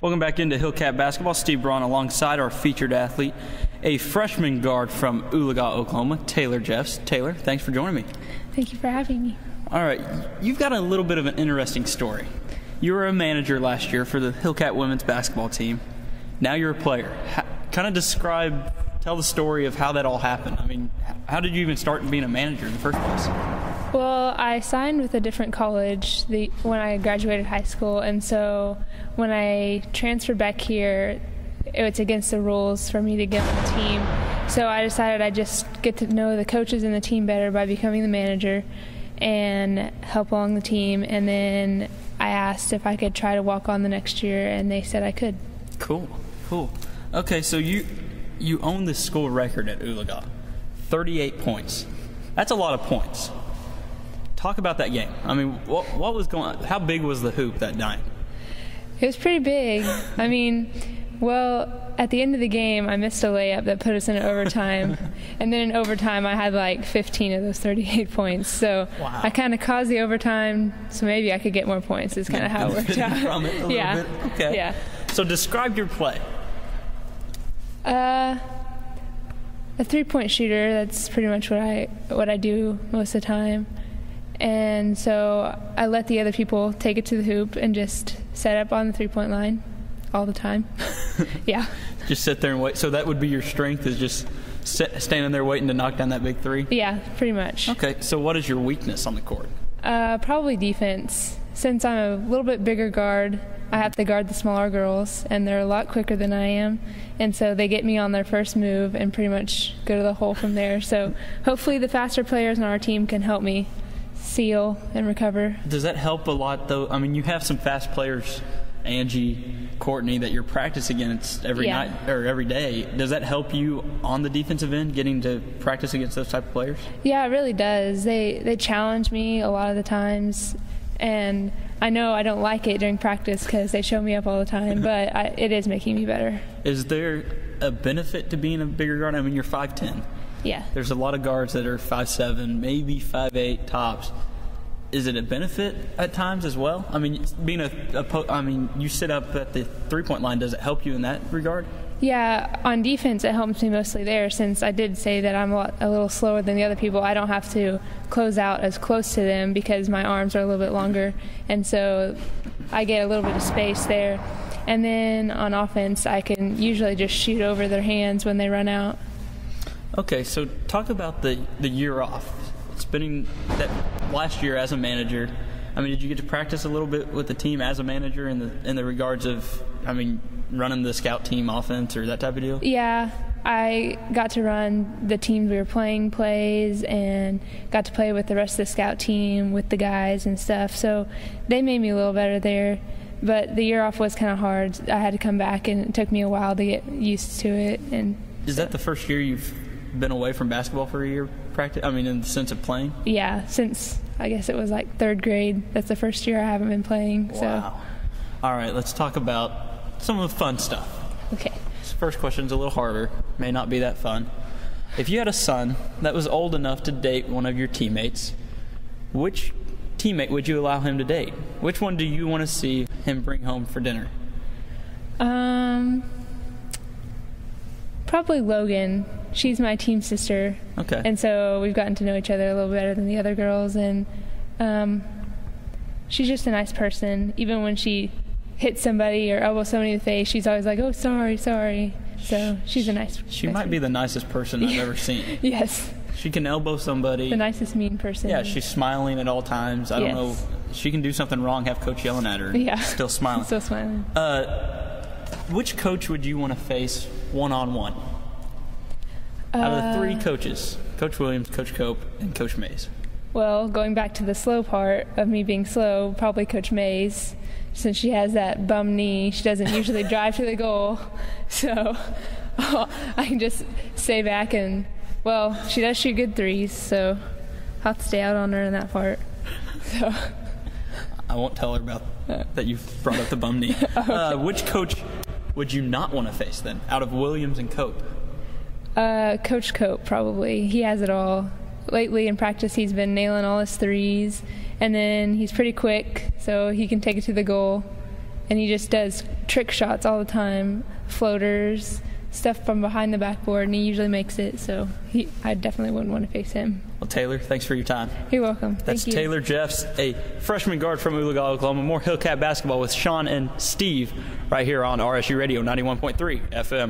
Welcome back into Hillcat Basketball. Steve Braun alongside our featured athlete, a freshman guard from Oologah, Oklahoma, Taylor Jeffs. Taylor, thanks for joining me. Thank you for having me. All right, you've got a little bit of an interesting story. You were a manager last year for the Hillcat women's basketball team. Now you're a player. Kind of tell the story of how that all happened. I mean, how did you even start being a manager in the first place? Well, I signed with a different college when I graduated high school, and so when I transferred back here, it's against the rules for me to get on the team. So I decided I'd just get to know the coaches and the team better by becoming the manager and help along the team. And then I asked if I could try to walk on the next year, and they said I could. Cool. Okay, so you own the school record at Oologah, 38 points. That's a lot of points. Talk about that game. I mean, what was going on? How big was the hoop that night? It was pretty big. I mean, well, at the end of the game, I missed a layup that put us in overtime. And then in overtime, I had like 15 of those 38 points. So wow. I kind of caused the overtime, so maybe I could get more points. Is kind of how it worked out. From it a little bit. Okay. Yeah. So describe your play. A three-point shooter, that's pretty much what I do most of the time. And so I let the other people take it to the hoop and just set up on the three-point line all the time. Yeah. Just sit there and wait. So that would be your strength, is just standing there waiting to knock down that big three? Yeah, pretty much. Okay, so what is your weakness on the court? Probably defense. Since I'm a little bit bigger guard, I have to guard the smaller girls, and they're a lot quicker than I am. And so they get me on their first move and pretty much go to the hole from there. So hopefully the faster players on our team can help me seal and recover. Does that help a lot, though? I mean, you have some fast players, Angie, Courtney, that you're practicing against every night or every day. Does that help you on the defensive end, getting to practice against those type of players? Yeah, it really does. They challenge me a lot of the times, and I know I don't like it during practice because they show me up all the time, but it is making me better. Is there a benefit to being a bigger guard? I mean, you're 5'10". Yeah. There's a lot of guards that are 5'7", maybe 5'8" tops. Is it a benefit at times as well? I mean, being you sit up at the three-point line. Does it help you in that regard? Yeah, on defense it helps me mostly there, since I did say that I'm a little slower than the other people. I don't have to close out as close to them because my arms are a little bit longer, and so I get a little bit of space there. And then on offense, I can usually just shoot over their hands when they run out. Okay, so talk about the year off. Spending that last year as a manager, I mean, did you get to practice a little bit with the team as a manager in the regards of, I mean, running the scout team offense or that type of deal? Yeah, I got to run the teams we were playing plays and got to play with the rest of the scout team with the guys and stuff. So they made me a little better there. But the year off was kind of hard. I had to come back, and it took me a while to get used to it. And is that the first year you've been away from basketball for a year? Practice? I mean, in the sense of playing? Yeah, since I guess it was like third grade. That's the first year I haven't been playing. Wow. So. All right, let's talk about some of the fun stuff. Okay. This first question's a little harder. May not be that fun. If you had a son that was old enough to date one of your teammates, which teammate would you allow him to date? Which one do you want to see him bring home for dinner? Probably Logan. She's my team sister. Okay. And so we've gotten to know each other a little better than the other girls. And she's just a nice person. Even when she hits somebody or elbows somebody in the face, she's always like, oh, sorry. So she's a nice person. She might be the nicest person I've ever seen. Yes. She can elbow somebody. The nicest mean person. Yeah, she's smiling at all times. I don't know. She can do something wrong, have coach yelling at her, and still smiling. Still smiling. Which coach would you want to face one-on-one? Out of the three coaches, Coach Williams, Coach Cope, and Coach Mays. Well, going back to the slow part of me being slow, probably Coach Mays, since she has that bum knee. She doesn't usually drive to the goal. So I can just stay back and, well, she does shoot good threes, so I'll have to stay out on her in that part. So I won't tell her about that you brought up the bum knee. Okay. Which coach would you not want to face then, out of Williams and Cope? Coach Cope, probably. He has it all. Lately in practice, he's been nailing all his threes, and then he's pretty quick, so he can take it to the goal, and he just does trick shots all the time, floaters, stuff from behind the backboard, and he usually makes it, so I definitely wouldn't want to face him. Well, Taylor, thanks for your time. You're welcome. That's Thank you. Taylor Jeffs, a freshman guard from Oologah, Oklahoma. More Hillcat basketball with Sean and Steve right here on RSU Radio 91.3 FM.